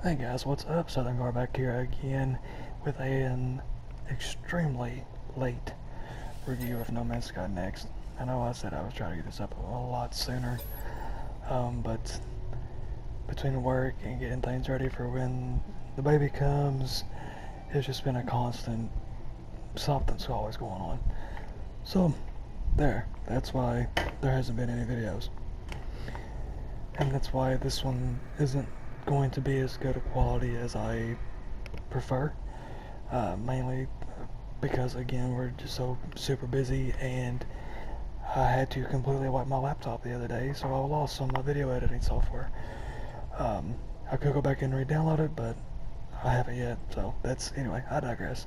Hey guys, what's up? Southern Guard back here again with an extremely late review of No Man's Sky Next. I know I said I was trying to get this up a lot sooner, but between work and getting things ready for when the baby comes, it's just been a constant something's always going on. So, that's why there hasn't been any videos. And that's why this one isn't going to be as good a quality as I prefer. Mainly because, again, we're just so super busy, and I had to completely wipe my laptop the other day, so I lost some of my video editing software. I could go back and re-download it, but I haven't yet, so anyway, I digress.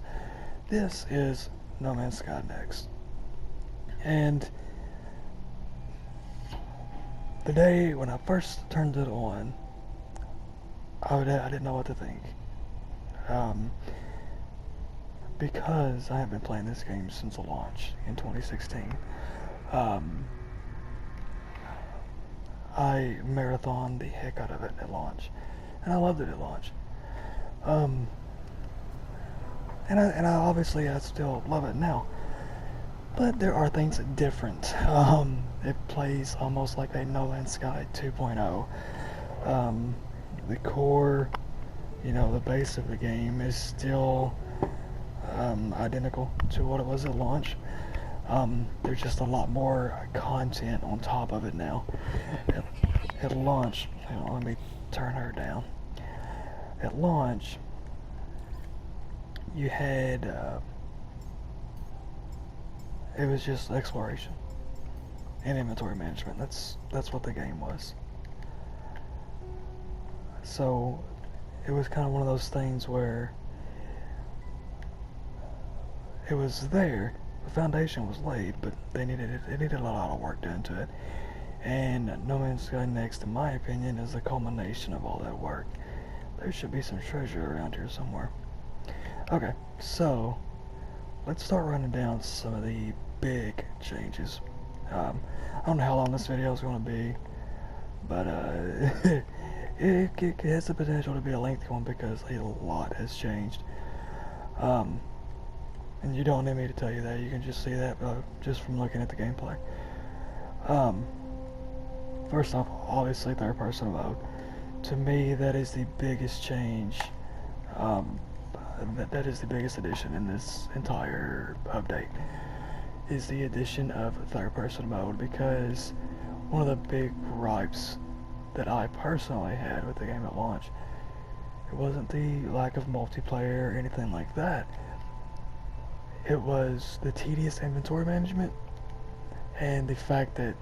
This is No Man's Sky Next. And the day when I first turned it on, I didn't know what to think. Because I have been playing this game since the launch in 2016. I marathoned the heck out of it at launch, and I loved it at launch. And I obviously I still love it now, but there are things different. It plays almost like a No Man's Sky 2.0. The core, the base of the game is still identical to what it was at launch. There's just a lot more content on top of it now. At launch, let me turn her down. At launch, you had it was just exploration and inventory management. That's what the game was. So it was kind of one of those things where it was there, the foundation was laid, but it needed a lot of work done to it. And No Man's Sky Next, in my opinion, is the culmination of all that work. There should be some treasure around here somewhere. Okay, so let's start running down some of the big changes. I don't know how long this video is going to be, but it has the potential to be a lengthy one because a lot has changed. And you don't need me to tell you that. You can just see that just from looking at the gameplay. First off, obviously third-person mode. To me, that is the biggest change. That is the biggest addition in this entire update. Is the addition of third-person mode, because one of the big gripes that I personally had with the game at launch, it wasn't the lack of multiplayer or anything like that. It was the tedious inventory management and the fact that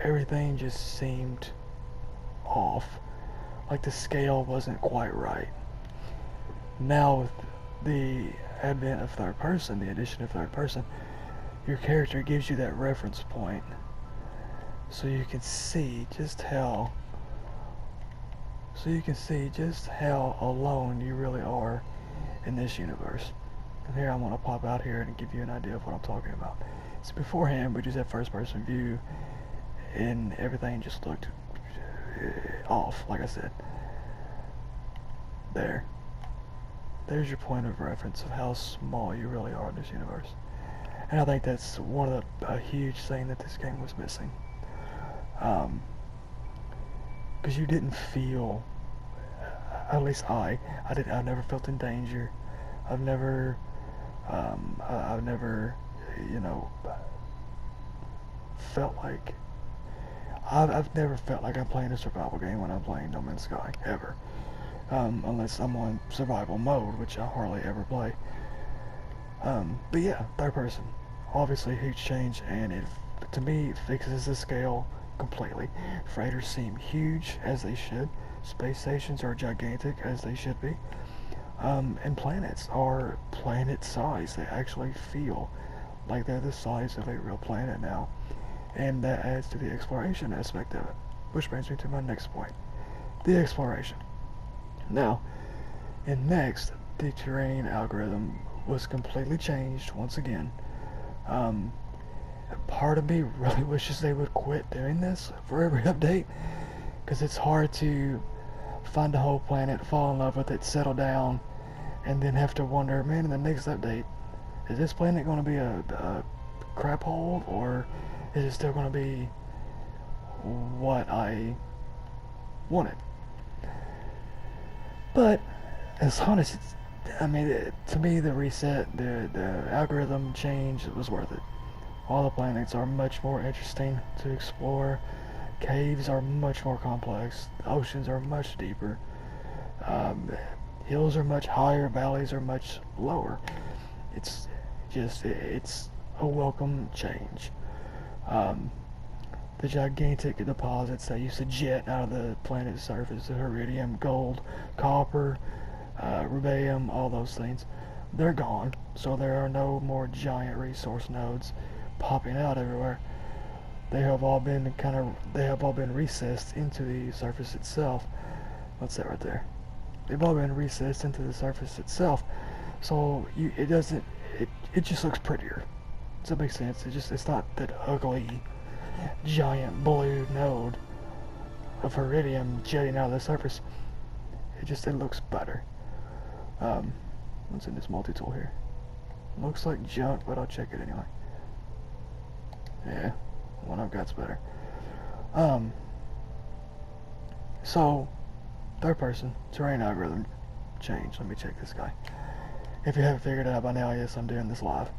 everything just seemed off. Like the scale wasn't quite right. Now with the advent of third person, the addition of third person, your character gives you that reference point so you can see just how alone you really are in this universe. And here I'm going to pop out here and give you an idea of what I'm talking about. So beforehand we just had first person view and everything just looked off, like I said. There's your point of reference of how small you really are in this universe. And I think that's a huge thing that this game was missing. Because you didn't feel, at least I never felt in danger. I've never, felt like, I've never felt like I'm playing a survival game when I'm playing No Man's Sky, ever. Unless I'm on survival mode, which I hardly ever play. But yeah, third person, obviously a huge change, and to me, it fixes the scale completely. Freighters seem huge, as they should. Space stations are gigantic, as they should be. And planets are planet size. They actually feel like they're the size of a real planet now. And that adds to the exploration aspect of it. Which brings me to my next point. The exploration. Now, in Next, the terrain algorithm was completely changed once again. Part of me really wishes they would quit doing this for every update, because it's hard to find a whole planet, fall in love with it, settle down, and then have to wonder, man, in the next update, is this planet going to be a crap hole, or is it still going to be what I wanted? But as honest, I mean, to me, the reset, the algorithm change, it was worth it. All the planets are much more interesting to explore. Caves are much more complex. The oceans are much deeper. Hills are much higher. Valleys are much lower. It's it's a welcome change. The gigantic deposits that used to jet out of the planet's surface, the iridium, gold, copper, rubidium, all those things, they're gone. So there are no more giant resource nodes popping out everywhere. They have all been recessed into the surface itself. What's that right there? They've all been recessed into the surface itself. So it just looks prettier. Does that make sense? It's not that ugly giant blue node of iridium jetting out of the surface. It looks better. What's in this multi-tool here? Looks like junk, but I'll check it anyway. Yeah, one I've got's better. So third person terrain algorithm change. Let me check this guy. If you haven't figured it out by now, yes, I'm doing this live.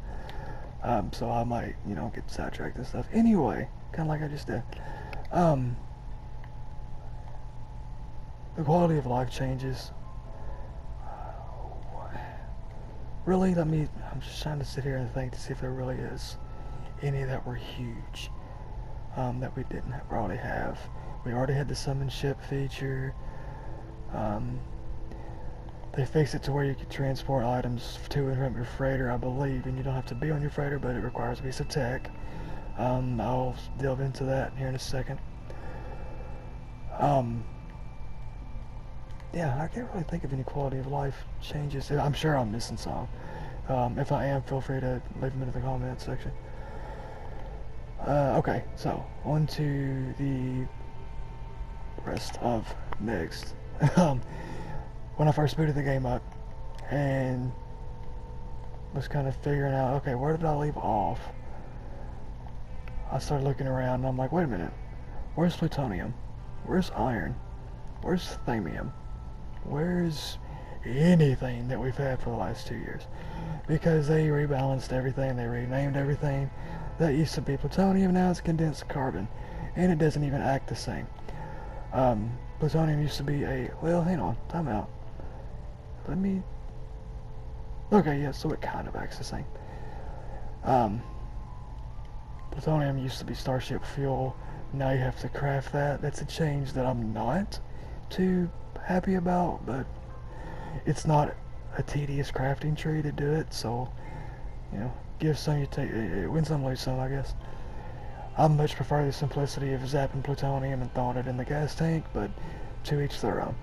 So I might, get sidetracked and stuff. Anyway, kind of like I just did. The quality of life changes. Really, I'm just trying to sit here and think to see if there really is any that were huge, that we didn't already have. We already had the summon ship feature. They fixed it to where you could transport items to and from your freighter, I believe, and you don't have to be on your freighter, but it requires a piece of tech. I'll delve into that here in a second. Yeah, I can't really think of any quality of life changes. I'm sure I'm missing some. If I am, feel free to leave them in the comment section. Okay, so on to the rest of next. When I first booted the game up and was kind of figuring out, okay, where did I leave off? I started looking around and I'm like, wait a minute, where's plutonium? Where's iron? Where's thamium? Where's anything that we've had for the last 2 years? Because they rebalanced everything, they renamed everything. That used to be plutonium, now it's condensed carbon, and it doesn't even act the same. Plutonium used to be well, hang on, time out. Okay, yeah, so it kind of acts the same. Plutonium used to be starship fuel, now you have to craft that. That's a change that I'm not too happy about, but it's not a tedious crafting tree to do it, so, give some, you take, win some, lose some, I guess. I much prefer the simplicity of zapping plutonium and throwing it in the gas tank, but to each their own.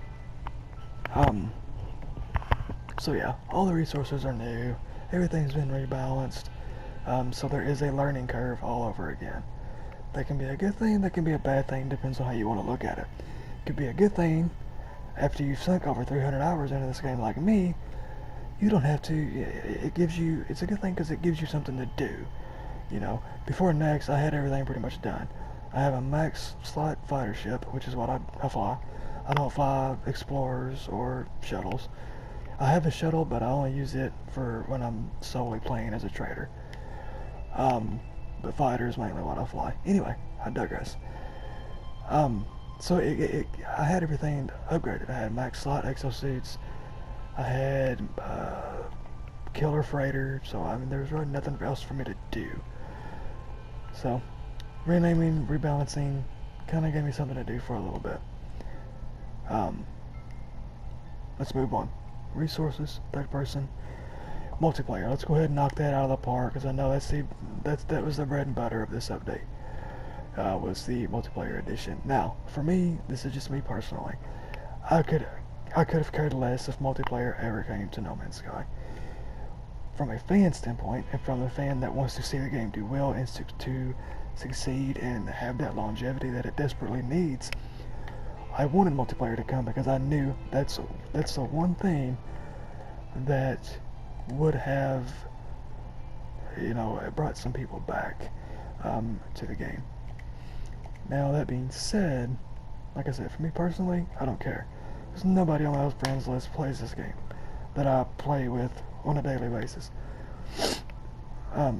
So yeah, all the resources are new, everything's been rebalanced, so there is a learning curve all over again. That can be a good thing, that can be a bad thing, depends on how you want to look at it. It could be a good thing, after you've sunk over 300 hours into this game like me, you don't have to, it's a good thing because it gives you something to do. Before next, I had everything pretty much done. I have a max slot fighter ship, which is what I fly. I don't fly explorers or shuttles. I have a shuttle, but I only use it for when I'm solely playing as a trader. But fighter is mainly what I fly. Anyway, I digress. So I had everything upgraded. I had max slot exosuits. I had killer freighter. So I mean, there was really nothing else for me to do. So renaming, rebalancing, kind of gave me something to do for a little bit. Let's move on. Resources, third person, multiplayer. Let's go ahead and knock that out of the park, because I know that was the bread and butter of this update. Was the multiplayer edition. Now, for me, this is just me personally. I could have cared less if multiplayer ever came to No Man's Sky. From a fan standpoint, and from a fan that wants to see the game do well and to succeed and have that longevity that it desperately needs, I wanted multiplayer to come because I knew that's the one thing that would have, it brought some people back to the game. Now that being said, like I said, for me personally, I don't care. There's nobody on my friends list plays this game that I play with on a daily basis.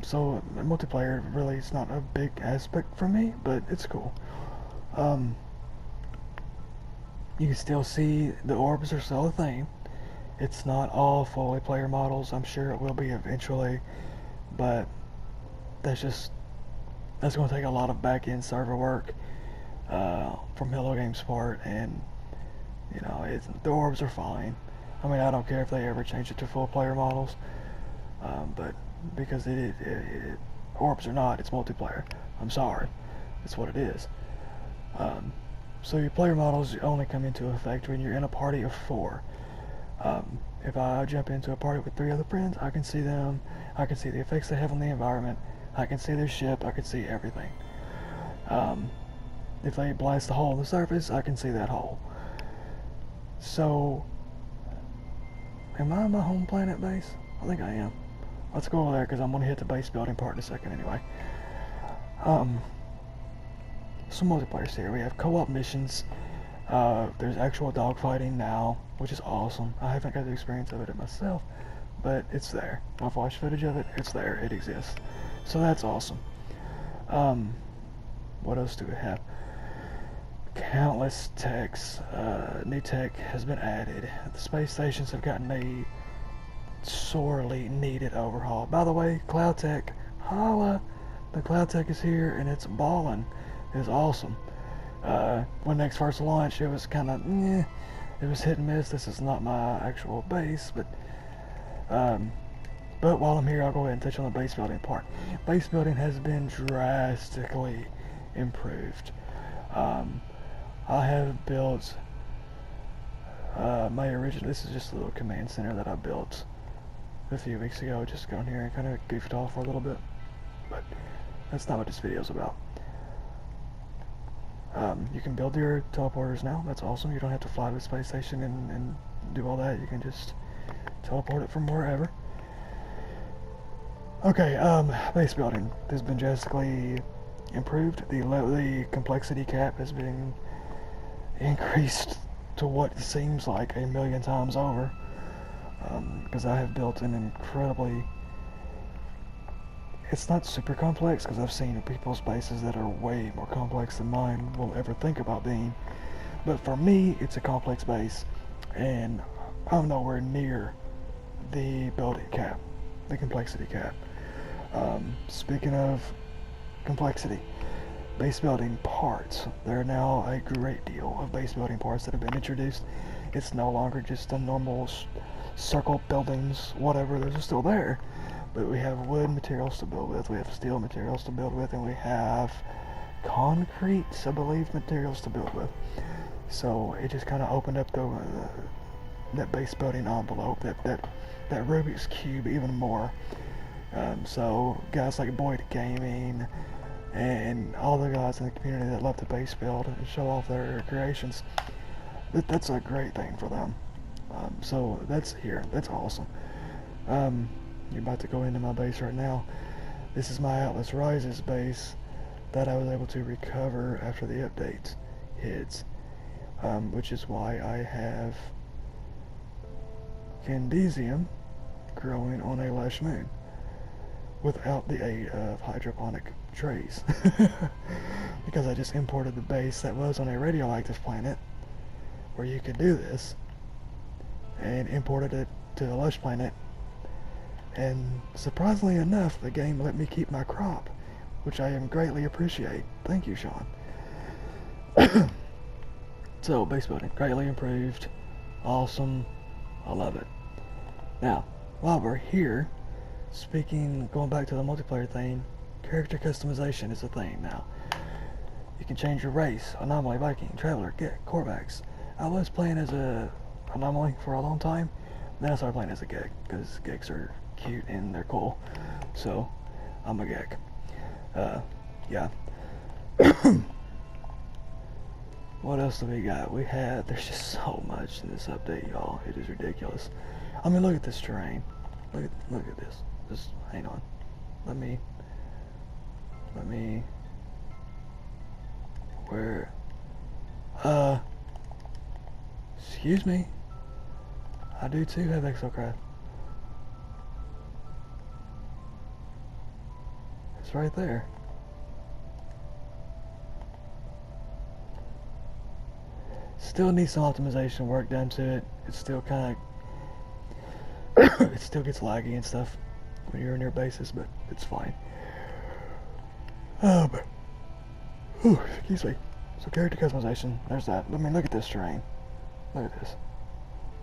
So multiplayer really is not a big aspect for me, but it's cool. You can still see the orbs are still a thing. It's not all fully player models. I'm sure it will be eventually, but that's going to take a lot of back-end server work from Hello Games' part, and the orbs are fine. I mean, I don't care if they ever change it to full player models, but because orbs or not, it's multiplayer. I'm sorry, it's what it is. So your player models only come into effect when you're in a party of 4. If I jump into a party with 3 other friends, I can see them, I can see the effects they have on the environment, I can see their ship, I can see everything. If they blast a hole in the surface, I can see that hole. So, am I on my home planet base? I think I am. Let's go over there because I'm going to hit the base building part in a second anyway. Some multiplayers here. We have co-op missions. There's actual dogfighting now, which is awesome. I haven't got the experience of it myself, but it's there. I've watched footage of it. It's there. It exists. So that's awesome. What else do we have? Countless techs. New tech has been added. The space stations have gotten a sorely needed overhaul. By the way, Cloud Tech, holla! The Cloud Tech is here and it's ballin'. It's awesome. When Next first launched, it was kind of, it was hit and miss. This is not my actual base, but while I'm here, I'll go ahead and touch on the base building part. Base building has been drastically improved. I have built my original, this is just a little command center that I built a few weeks ago. Just going here and kind of goofed off for a little bit, but that's not what this video is about. You can build your teleporters now. That's awesome. You don't have to fly to the space station and do all that. You can just teleport it from wherever. Okay, base building has been drastically improved. The complexity cap has been increased to what seems like 1,000,000 times over. Because I have built an incredibly... It's not super complex, because I've seen people's bases that are way more complex than mine will ever think about being. But for me, it's a complex base, and I'm nowhere near the building cap, the complexity cap. Speaking of complexity, base building parts. There are now a great deal of base building parts that have been introduced. It's no longer just a normal circle buildings, whatever, those are still there. But we have wood materials to build with, we have steel materials to build with, and we have concrete, I believe, materials to build with. So it just kind of opened up that base building envelope, that Rubik's Cube even more. So guys like Boyd Gaming and all the guys in the community that love to base build and show off their creations, that's a great thing for them. So that's here, that's awesome. You're about to go into my base right now. This is my Atlas Rises base that I was able to recover after the update hits, which is why I have Candesium growing on a lush moon without the aid of hydroponic trays. Because I just imported the base that was on a radioactive planet where you could do this and imported it to the lush planet, and surprisingly enough the game let me keep my crop, which I am greatly appreciate. Thank you, Sean. So base building greatly improved, awesome, I love it. Now while we're here, going back to the multiplayer thing, character customization is a thing now. You can change your race: Anomaly, Viking, Traveler, Gek, Korvax. I was playing as a Anomaly for a long time, then I started playing as a Gek, because Geks are cute and they're cool. So I'm a Gek. Yeah. What else do we got? There's just so much in this update, y'all. It is ridiculous. I mean, look at this terrain. Look at this. Just hang on. Let me, where, excuse me. I do too have Exocraft. It's right there. Still needs some optimization work done to it. It's still kind of, it still gets laggy and stuff when you're in your bases, but it's fine. Excuse me. So character customization, there's that. I mean, look at this terrain. Look at this.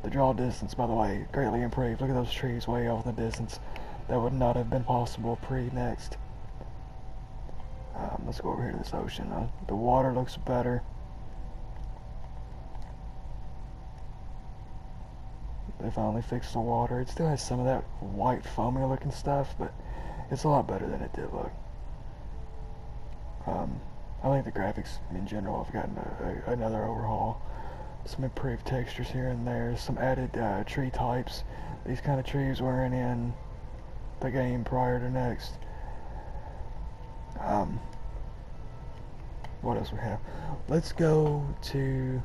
The draw distance, by the way, greatly improved. Look at those trees way off in the distance. That would not have been possible pre-next. Let's go over here to this ocean. The water looks better. They finally fixed the water. It still has some of that white foamy looking stuff, but it's a lot better than it did look. I think the graphics in general have gotten another overhaul. Some improved textures here and there. Some added tree types. These kind of trees weren't in the game prior to next. What else we have? Let's go to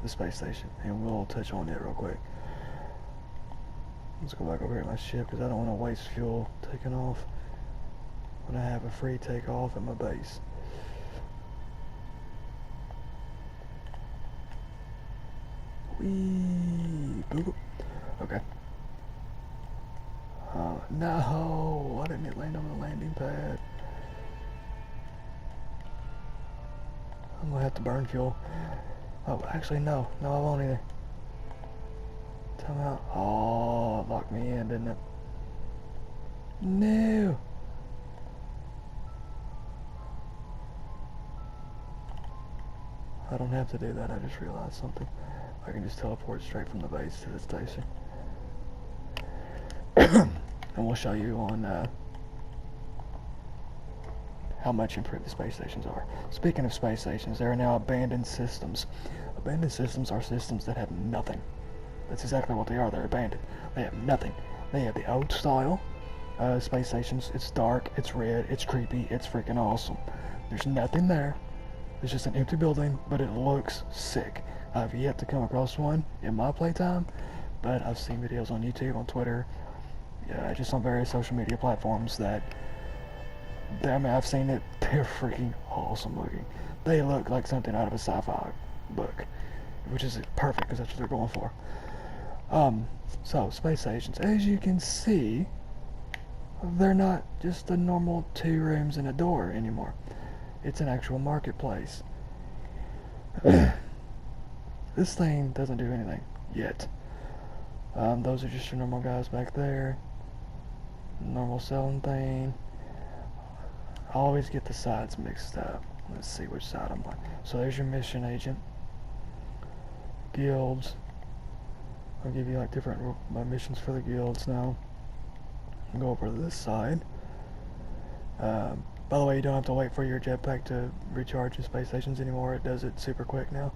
the space station and we'll touch on it real quick. Let's go back over here at my ship because I don't want to waste fuel taking off when I have a free takeoff at my base. Whee! Okay. No! Why didn't it land on the landing pad? I'm gonna have to burn fuel. Oh, actually, no. No, I won't either. Time out. Oh, it locked me in, didn't it? No! I don't have to do that. I just realized something. I can just teleport straight from the base to the station. And we'll show you on how much improved the space stations are. Speaking of space stations, there are now abandoned systems. Abandoned systems are systems that have nothing. That's exactly what they are. They're abandoned. They have nothing. They have the old style space stations. It's dark, it's red, it's creepy, it's freaking awesome. There's nothing there. It's just an empty building, but it looks sick. I've yet to come across one in my playtime, but I've seen videos on YouTube, on Twitter, just on various social media platforms that, I mean, I've seen it. They're freaking awesome looking. They look like something out of a sci-fi book, which is perfect because that's what they're going for. So space stations, as you can see, they're not just a normal 2 rooms and a door anymore. It's an actual marketplace. This thing doesn't do anything yet. Those are just your normal guys back there. Normal selling thing. I always get the sides mixed up. Let's see which side I'm on. So there's your mission agent. Guilds. I'll give you like different missions for the guilds now. I'll go over to this side. By the way, you don't have to wait for your jetpack to recharge your space stations anymore. It does it super quick now.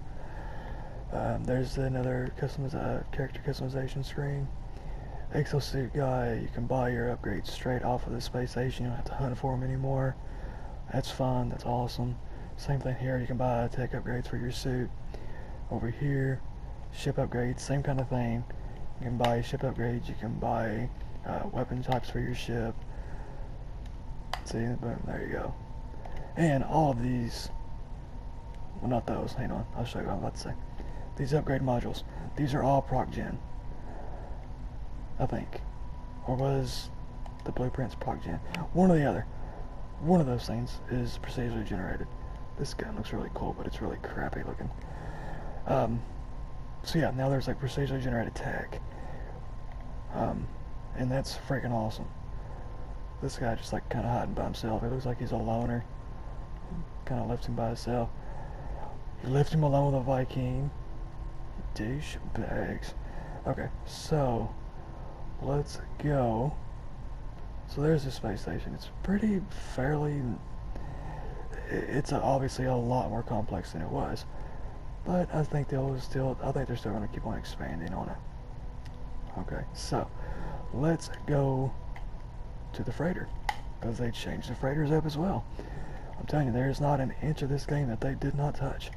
There's another character customization screen. Exosuit guy, you can buy your upgrades straight off of the space station. You don't have to hunt for them anymore. That's fun. That's awesome. Same thing here. You can buy tech upgrades for your suit. Over here, ship upgrades, same kind of thing. You can buy ship upgrades. You can buy weapon types for your ship. See, boom, there you go. And all of these, well, not those. Hang on, I'll show you what I'm about to say. These upgrade modules, these are all proc gen, I think, or was the blueprints proc gen? One or the other. One of those things is procedurally generated. This gun looks really cool, but it's really crappy looking. So yeah, now there's like procedurally generated tech, and that's freaking awesome. This guy just like kind of hiding by himself. It looks like he's a loner. Kind of left him by himself. You left him alone with a Viking. Douchebags. Okay, so let's go. So there's the space station. It's obviously a lot more complex than it was. but I think they're still going to keep on expanding on it. Okay, so let's go to the freighter, because they changed the freighters up as well. I'm telling you, there's not an inch of this game that they did not touch.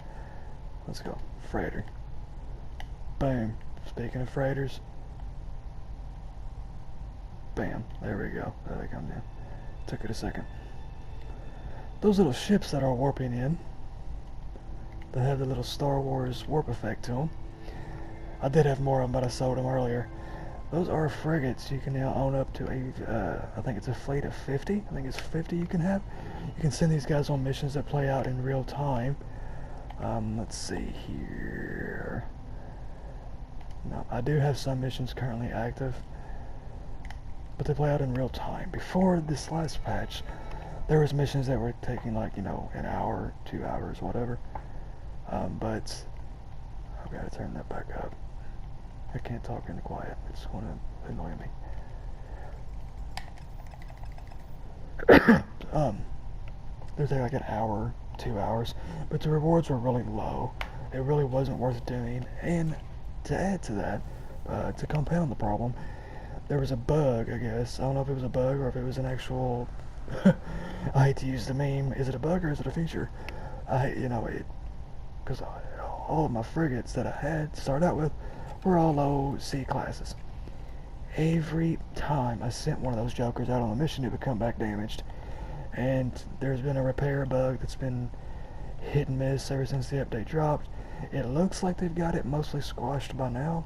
Let's go, freighter. Boom. Speaking of freighters, bam, there we go. There they come in. Took it a second. Those little ships that are warping in, they have the little Star Wars warp effect to them. I did have more of them, but I sold them earlier. Those are frigates. You can now own up to a, I think it's a fleet of 50. I think it's 50 you can have. You can send these guys on missions that play out in real time. Let's see here. No, I do have some missions currently active, but they play out in real time. Before this last patch, there was missions that were taking like, you know, an hour, 2 hours, whatever. But I've got to turn that back up. I can't talk in the quiet. It's going to annoy me. They take like an hour, 2 hours, but the rewards were really low. It really wasn't worth doing. And to add to that, to compound the problem, there was a bug, I guess. I don't know if it was a bug or if it was an actual... I hate to use the meme. Is it a bug or is it a feature? Because all of my frigates that I had to start out with were all low C classes. Every time I sent one of those jokers out on a mission, it would come back damaged. And there's been a repair bug that's been hit and miss ever since the update dropped. It looks like they've got it mostly squashed by now,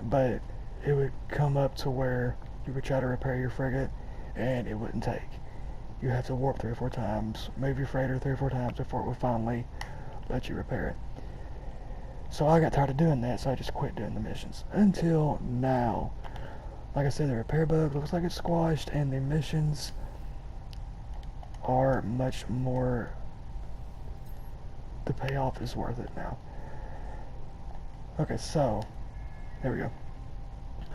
but it would come up to where you would try to repair your frigate and it wouldn't take. You have to warp 3 or 4 times, move your freighter 3 or 4 times before it would finally let you repair it. So I got tired of doing that, so I just quit doing the missions. Until now. Like I said, the repair bug looks like it's squashed, and the missions are much more... The payoff is worth it now. Okay, so, there we go.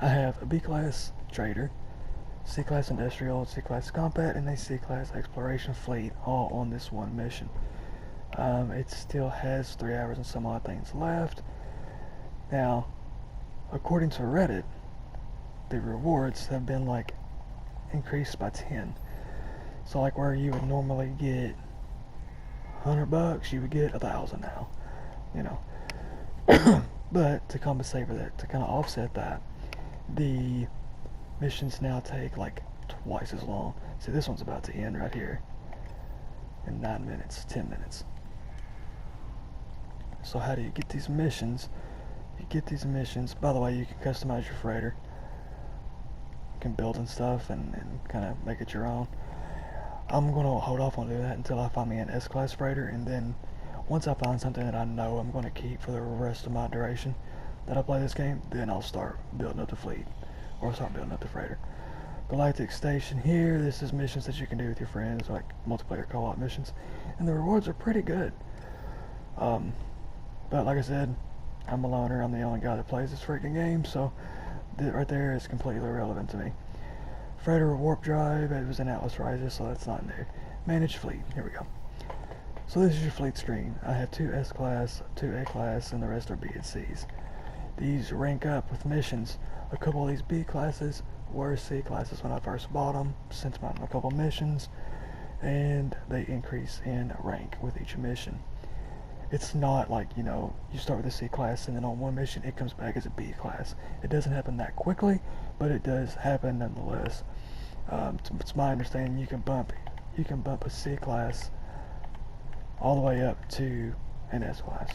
I have a B-class trader, C-class industrial, C-class combat, and a C-class exploration fleet, all on this one mission. It still has 3 hours and some odd things left. Now, according to Reddit, the rewards have been like increased by 10. So like where you would normally get $100, you would get 1,000 now, you know. But to compensate for that, to kind of offset that, the missions now take like twice as long. See, this one's about to end right here in 9 minutes, 10 minutes. So how do you get these missions? You get these missions. By the way, you can customize your freighter. You can build and stuff and kind of make it your own. I'm going to hold off on doing that until I find me an S-class freighter, and then once I find something that I know I'm going to keep for the rest of my duration that I play this game, then I'll start building up the fleet, or start building up the freighter. Galactic Station here, this is missions that you can do with your friends, like multiplayer co-op missions, and the rewards are pretty good. But like I said, I'm a loner, I'm the only guy that plays this freaking game, so right there is completely irrelevant to me. Freighter warp drive, it was in Atlas Rises, so that's not new. Manage fleet, here we go. So this is your fleet screen. I have 2 S-class, 2 A-class, and the rest are B and Cs. These rank up with missions. A couple of these B-classes were C-classes when I first bought them, since bought a couple missions, and they increase in rank with each mission. It's not like, you know, you start with a C-class and then on one mission it comes back as a B-class. It doesn't happen that quickly, but it does happen nonetheless. It's my understanding you can bump a C-class all the way up to an S-class.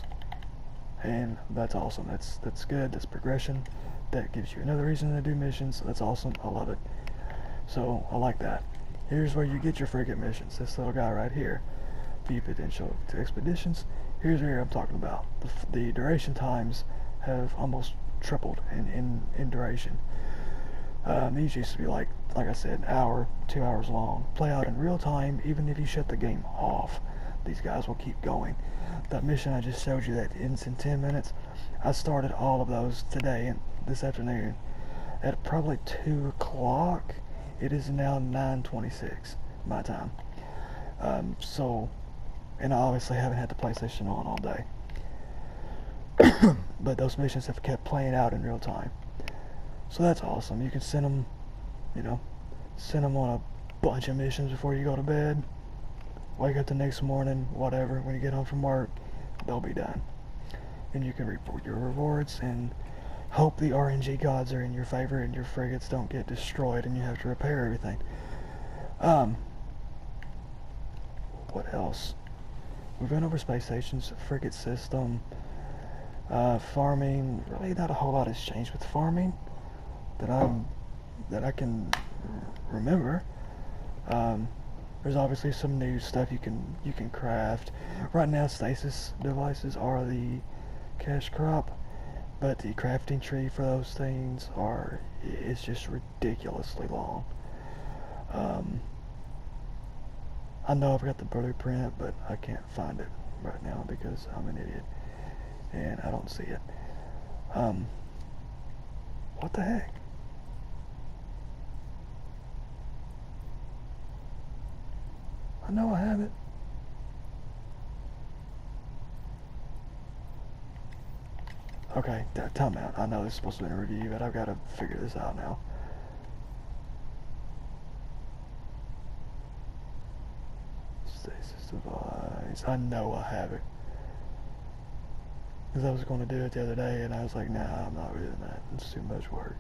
And that's awesome. That's good. That's progression. That gives you another reason to do missions. That's awesome. I love it. So I like that. Here's where you get your frigate missions. This little guy right here. View potential to expeditions. Here's where I'm talking about. The duration times have almost tripled in duration. These used to be like I said, hour, 2 hours long. Play out in real time. Even if you shut the game off, these guys will keep going. That mission I just showed you that ends in 10 minutes, I started all of those today and this afternoon at probably 2 o'clock. It is now 9:26 my time. And I obviously haven't had the PlayStation on all day. But those missions have kept playing out in real time. So that's awesome. You can send them, you know, send them on a bunch of missions before you go to bed. Wake up the next morning, whatever, when you get home from work, they'll be done. And you can report your rewards and hope the RNG gods are in your favor and your frigates don't get destroyed and you have to repair everything. What else? We've been over space stations, frigate system, farming. Really not a whole lot has changed with farming that I can remember. There's obviously some new stuff you can craft. Right now, stasis devices are the cash crop, but the crafting tree for those things is just ridiculously long. I know I've got the blueprint, but I can't find it right now because I'm an idiot and I don't see it. What the heck? I know I have it. Okay, time out. I know this is supposed to be a review, but I've got to figure this out now. Stasis device. I know I have it. Because I was going to do it the other day, and I was like, nah, I'm not doing that. It's too much work.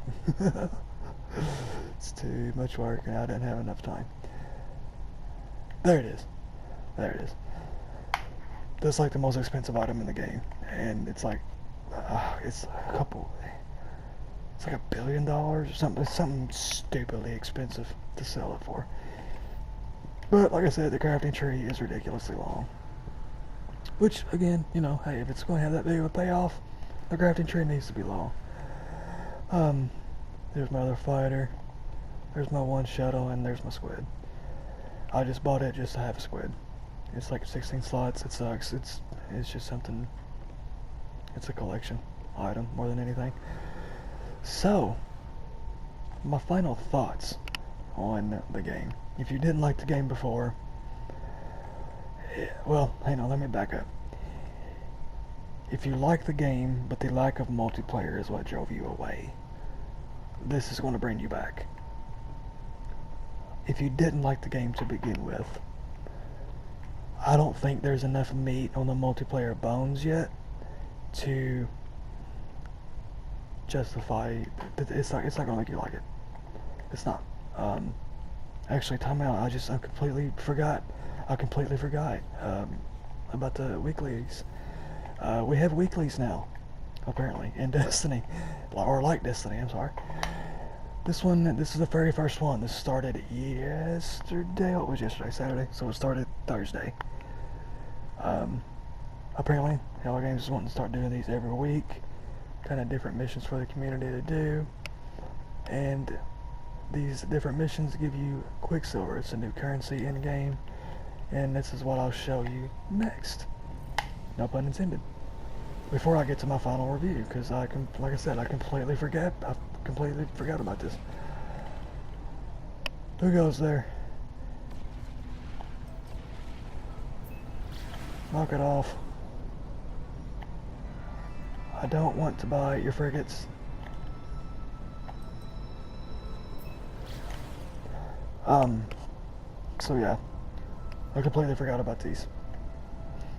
It's too much work, and I didn't have enough time. There it is. There it is. That's like the most expensive item in the game. And it's like, it's like $1 billion or something. It's something stupidly expensive to sell it for. But like I said, the crafting tree is ridiculously long. Which, again, you know, hey, if it's going to have that big of a payoff, the crafting tree needs to be long. There's my other fighter. There's my one shuttle, and there's my squid. I just bought it just to have a squid. It's like 16 slots. It sucks. It's just something. It's a collection item more than anything. So, my final thoughts on the game. If you didn't like the game before, well, hang on, let me back up. If you like the game, but the lack of multiplayer is what drove you away, this is going to bring you back. If you didn't like the game to begin with, I don't think there's enough meat on the multiplayer bones yet to justify. It's not gonna make you like it. It's not. Actually, time out. I completely forgot. About the weeklies. We have weeklies now, apparently, in Destiny, or like Destiny. I'm sorry. This is the very first one. This started yesterday. Oh, it was yesterday, Saturday. So it started Thursday. Apparently, Hello Games is wanting to start doing these every week. Kind of different missions for the community to do. And these different missions give you Quicksilver. It's a new currency in game. And this is what I'll show you next. No pun intended. Before I get to my final review, because like I said, I completely forgot about this. Who goes there? Knock it off. I don't want to buy your frigates. So yeah, I completely forgot about these.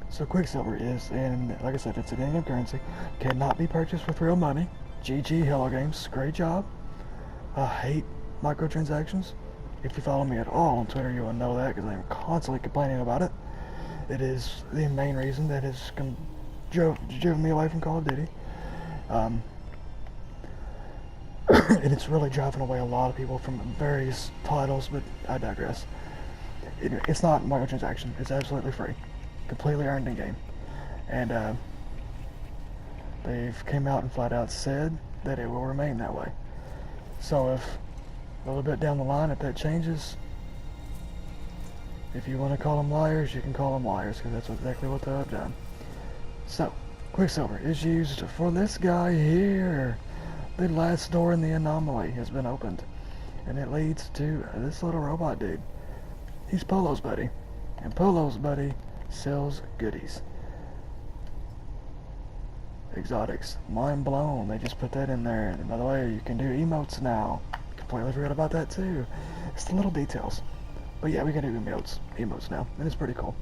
So Quicksilver is, and like I said, it's an in-game currency, cannot be purchased with real money. GG, Hello Games, great job. I hate microtransactions. If you follow me at all on Twitter, you will know that, because I'm constantly complaining about it. It is the main reason that has driven me away from Call of Duty. And it's really driving away a lot of people from various titles, but I digress. It's not microtransaction. It's absolutely free. Completely earned in game. And they've came out and flat out said that it will remain that way. So if a little bit down the line, if that changes, if you want to call them liars, you can call them liars, because that's exactly what they have done. So, Quicksilver is used for this guy here. The last door in the anomaly has been opened, and it leads to this little robot dude. He's Polo's buddy, and Polo's buddy sells goodies. exotics. Mind blown. They just put that in there. And by the way, you can do emotes now. Completely forgot about that too. It's the little details. But yeah, we can do emotes now, and it's pretty cool.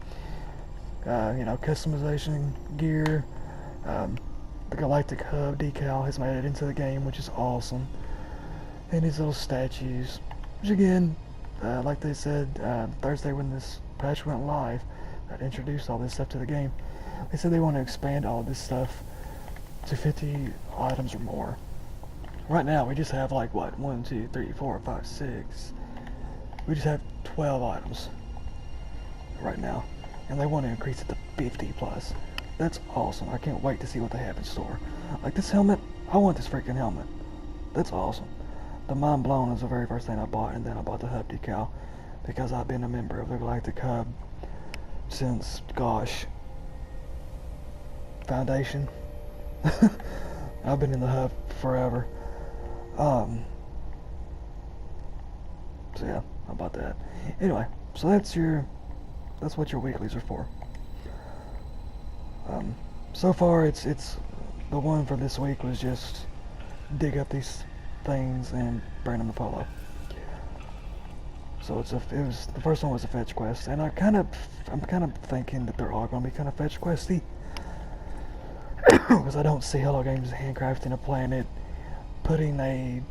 You know, customization gear. The Galactic Hub decal has made it into the game, which is awesome. And these little statues, which again, like they said Thursday when this patch went live, that introduced all this stuff to the game. They said they want to expand all this stuff to 50 items or more. Right now, we just have like what? 1, 2, 3, 4, 5, 6. We just have 12 items right now, and they want to increase it to 50 plus. That's awesome. I can't wait to see what they have in store. Like this helmet, I want this freaking helmet. That's awesome. The Mind Blown is the very first thing I bought, and then I bought the hub decal because I've been a member of the Galactic Hub since, gosh, Foundation. I've been in the hub forever. So yeah, I bought that. Anyway, so that's what your weeklies are for. So far, it's the one for this week was just dig up these things and bring them to Polo. So the first one was a fetch quest, and I'm kind of thinking that they're all gonna be kind of fetch questy, because I don't see Hello Games handcrafting a planet, putting a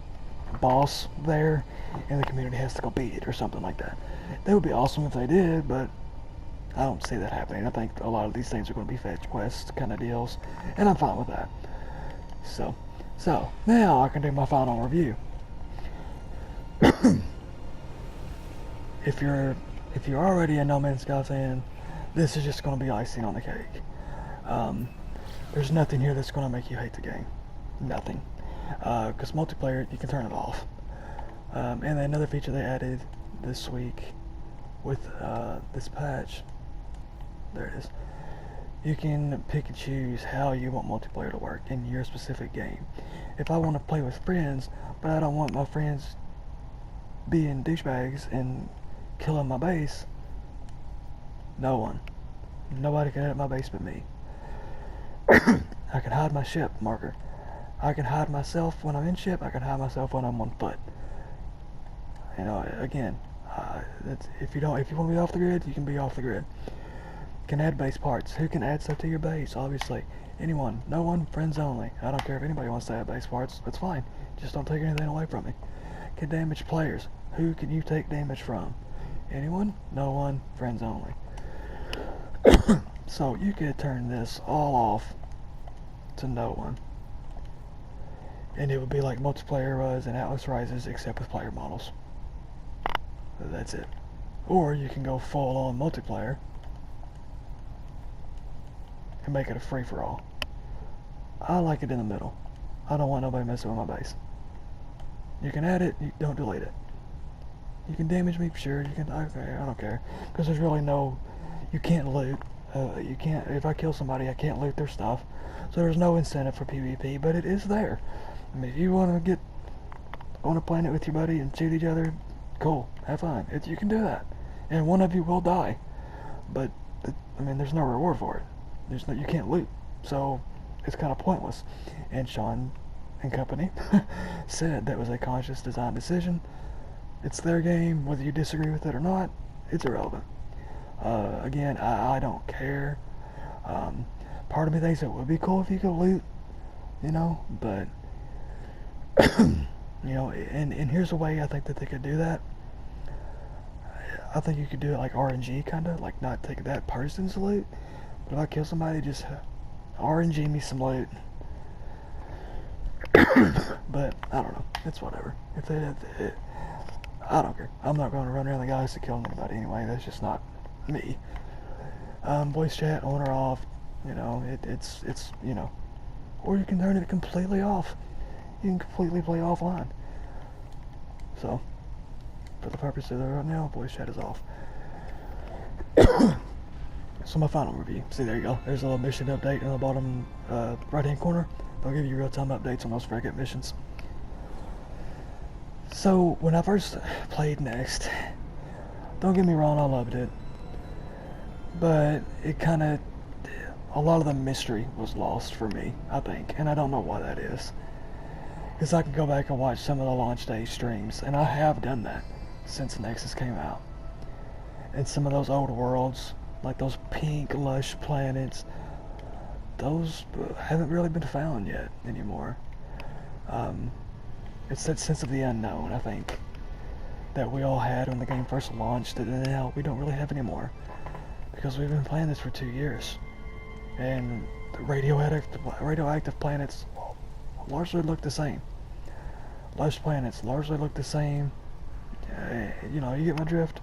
boss there, and the community has to go beat it or something like that. That would be awesome if they did, but I don't see that happening. I think a lot of these things are going to be fetch quest kind of deals, and I'm fine with that. So now I can do my final review. If you're already a No Man's Sky fan, this is just going to be icing on the cake. There's nothing here that's going to make you hate the game. Nothing. Because multiplayer, you can turn it off. And another feature they added this week with this patch, there it is. You can pick and choose how you want multiplayer to work in your specific game. If I want to play with friends, but I don't want my friends being douchebags and killing my base, nobody can edit my base but me. I can hide my ship marker. I can hide myself when I'm in ship. I can hide myself when I'm on foot. You know, again, if you want to be off the grid, you can be off the grid. You can add base parts. Who can add stuff to your base? Obviously, anyone. No one. Friends only. I don't care if anybody wants to add base parts. That's fine. Just don't take anything away from me. Can damage players. Who can you take damage from? Anyone? No one. Friends only. So you could turn this all off to no one, and it would be like multiplayer was and Atlas Rises, except with player models. That's it. Or you can go full on multiplayer and make it a free-for-all. I like it in the middle. I don't want nobody messing with my base. You can add it, you don't delete it. You can damage me, sure, you can, okay, I don't care. Because there's really no, you can't loot. You can't, if I kill somebody, I can't loot their stuff. So there's no incentive for PvP, but it is there. I mean, if you want to get on a planet with your buddy and shoot each other, cool, have fun. You can do that. And one of you will die. But, I mean, there's no reward for it. You can't loot. So, it's kind of pointless. And Sean and company said that was a conscious design decision. It's their game, whether you disagree with it or not, it's irrelevant. Again, I don't care. Part of me thinks it would be cool if you could loot, you know, but, you know, and here's a way I think that they could do that. I think you could do it like RNG, kind of, like not take that person's loot, but if I kill somebody, just RNG me some loot. But, I don't know, it's whatever. I don't care. I'm not going to run around the galaxy killing anybody anyway, that's just not me. Voice chat on or off, you know, it's you know, or you can turn it completely off. You can completely play offline. So, for the purpose of it right now, voice chat is off. So my final review. See, there you go. There's a little mission update in the bottom right-hand corner. They'll give you real-time updates on those fragment missions. So, when I first played Next, don't get me wrong, I loved it. But it kind of, a lot of the mystery was lost for me, I think, and I don't know why that is. Because I can go back and watch some of the launch day streams, and I have done that since Nexus came out. And some of those old worlds, like those pink, lush planets, those haven't really been found yet anymore. It's that sense of the unknown, I think, that we all had when the game first launched that now we don't really have anymore. Because we've been playing this for 2 years. And the radioactive planets largely look the same. Lush planets largely look the same. You know, you get my drift?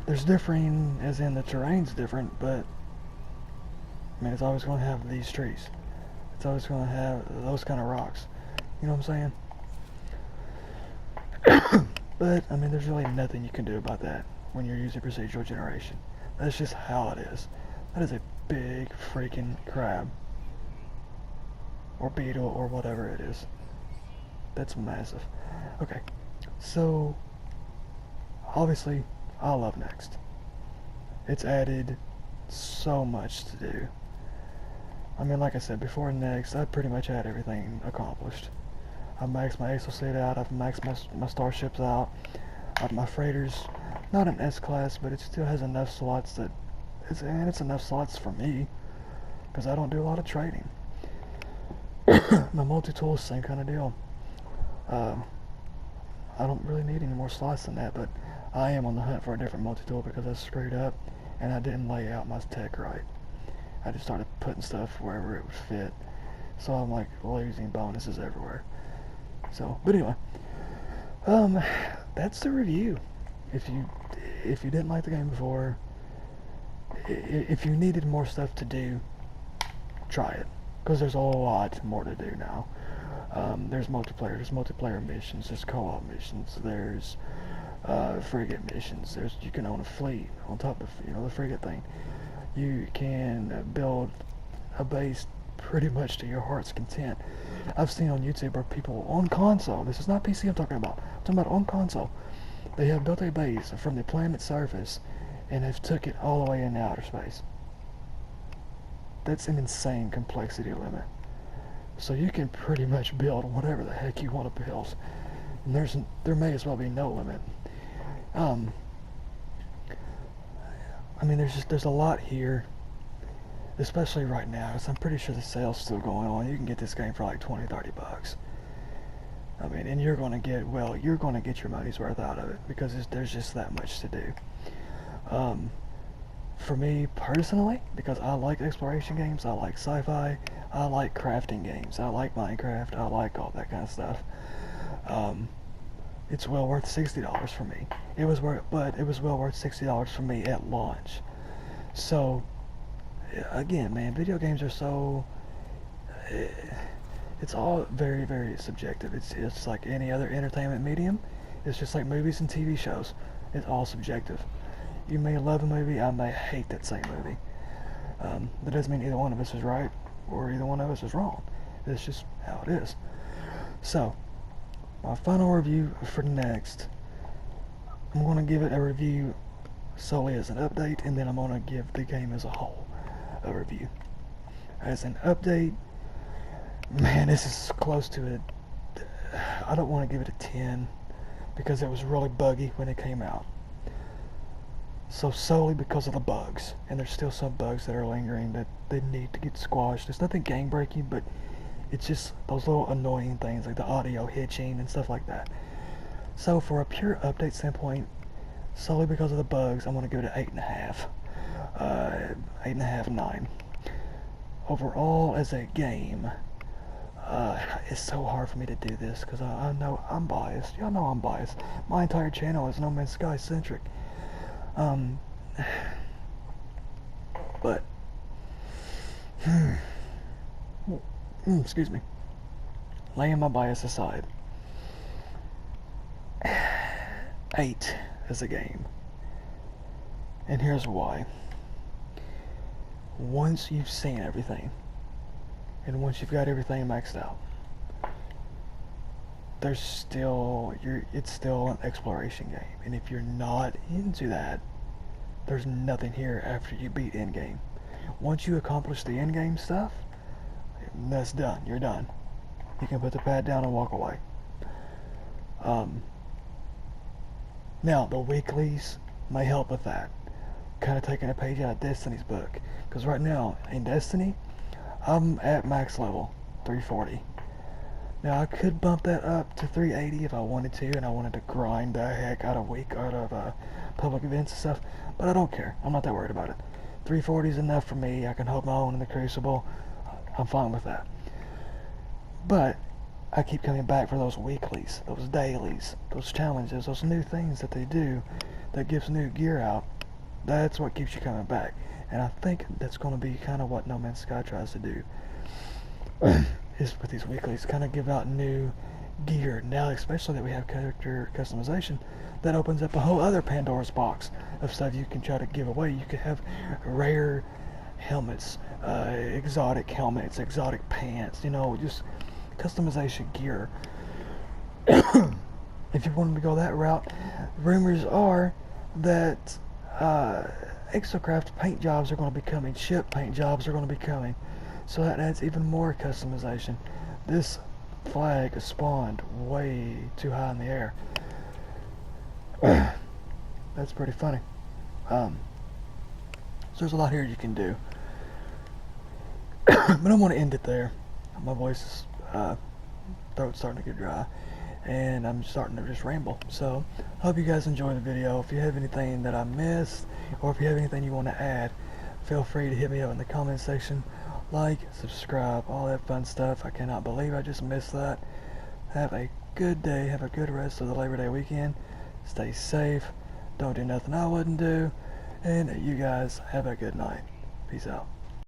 There's differing, as in the terrain's different, but I mean, it's always going to have these trees. It's always going to have those kind of rocks. You know what I'm saying? But, I mean, there's really nothing you can do about that when you're using procedural generation. That's just how it is. That is a big freaking crab. Or beetle, or whatever it is. That's massive. Okay, so, obviously, I love Next. It's added so much to do. I mean, like I said, before Next, I pretty much had everything accomplished. I've maxed my exosuit out, I've maxed my starships out, I've my freighters, not an S-class, but it still has enough slots that, it's enough slots for me, because I don't do a lot of trading. My multi-tool, same kind of deal. I don't really need any more slots than that, but I am on the hunt for a different multi-tool because I screwed up and I didn't lay out my tech right. I just started putting stuff wherever it would fit, so I'm like losing bonuses everywhere. So, but anyway, that's the review. If you didn't like the game before, if you needed more stuff to do, try it, because there's a lot more to do now. There's multiplayer missions, there's co-op missions, there's frigate missions, you can own a fleet on top of, the frigate thing. You can build a base pretty much to your heart's content. I've seen on YouTube where people on console, this is not PC I'm talking talking about on console, they have built a base from the planet's surface and have took it all the way into outer space. That's an insane complexity limit. So you can pretty much build whatever the heck you want to build. And there may as well be no limit. I mean, there's a lot here, especially right now, because I'm pretty sure the sale's still going on. You can get this game for like 20-30 bucks. I mean, and you're going to get your money's worth out of it, because there's just that much to do. For me personally, because I like exploration games, I like sci-fi, I like crafting games, I like Minecraft, I like all that kind of stuff. It's well worth $60 for me. It was well worth $60 for me at launch. So, again, man, video games are so, it's all very, very subjective. It's like any other entertainment medium. It's just like movies and TV shows. It's all subjective. You may love a movie, I may hate that same movie. That doesn't mean either one of us is right or either one of us is wrong. It's just how it is. So, my final review for Next, I'm going to give it a review solely as an update, and then I'm going to give the game as a whole a review. As an update, man, this is close to it. I don't want to give it a 10 because it was really buggy when it came out. So solely because of the bugs, and there's still some bugs that are lingering that they need to get squashed. It's nothing game breaking, but it's just those little annoying things like the audio hitching and stuff like that. So for a pure update standpoint, solely because of the bugs, I'm going to give it an 8.5. 8.5, 9. Overall, as a game, it's so hard for me to do this because I know I'm biased. Y'all know I'm biased. My entire channel is No Man's Sky centric. But excuse me. Laying my bias aside, 8 as a game. And here's why. Once you've seen everything, and once you've got everything maxed out, it's still an exploration game. And if you're not into that, there's nothing here after you beat endgame. Once you accomplish the endgame stuff, that's done. You're done. You can put the pad down and walk away. Now, the weeklies may help with that. Kind of taking a page out of Destiny's book. Because right now, in Destiny, I'm at max level, 340. Now, I could bump that up to 380 if I wanted to, and I wanted to grind the heck out of public events and stuff, but I don't care. I'm not that worried about it. 340 is enough for me. I can hold my own in the Crucible. I'm fine with that. But I keep coming back for those weeklies, those dailies, those challenges, those new things that they do that gives new gear out. That's what keeps you coming back. And I think that's going to be kind of what No Man's Sky tries to do. Is with these weeklies, kind of give out new gear. Now, especially that we have character customization, that opens up a whole other Pandora's box of stuff you can try to give away. You could have rare helmets, exotic helmets, exotic pants, you know, just customization gear. If you wanted to go that route, rumors are that Exocraft paint jobs are going to be coming, ship paint jobs are going to be coming, so that adds even more customization. This flag has spawned way too high in the air. That's pretty funny. So there's a lot here you can do. But I'm going to end it there. My voice is, throat's starting to get dry, and I'm starting to just ramble. So, I hope you guys enjoy the video. If you have anything that I missed, or if you have anything you want to add, feel free to hit me up in the comment section. Like, subscribe, all that fun stuff. I cannot believe I just missed that. Have a good day. Have a good rest of the Labor Day weekend. Stay safe. Don't do nothing I wouldn't do. And you guys have a good night. Peace out.